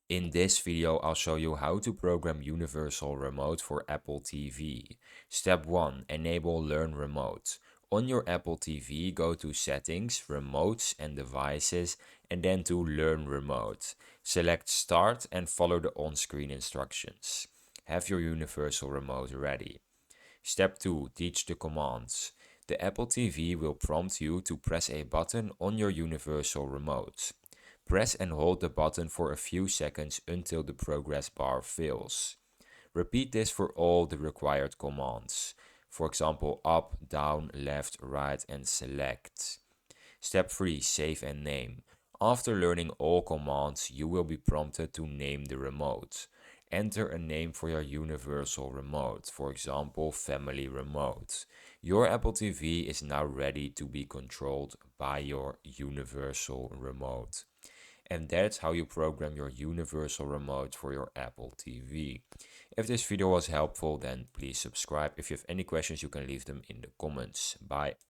In this video, I'll show you how to program Universal Remote for Apple TV. Step 1. Enable Learn Remote. On your Apple TV, go to Settings, Remotes and Devices, and then to Learn Remote. Select Start and follow the on-screen instructions. Have your Universal Remote ready. Step 2. Teach the commands. The Apple TV will prompt you to press a button on your Universal Remote. Press and hold the button for a few seconds until the progress bar fills. Repeat this for all the required commands. For example, up, down, left, right, and select. Step 3. Save and name. After learning all commands, you will be prompted to name the remote. Enter a name for your universal remote, for example, family remote. Your Apple TV is now ready to be controlled by your universal remote. And that's how you program your universal remote for your Apple TV. If this video was helpful, then please subscribe. If you have any questions, you can leave them in the comments. Bye.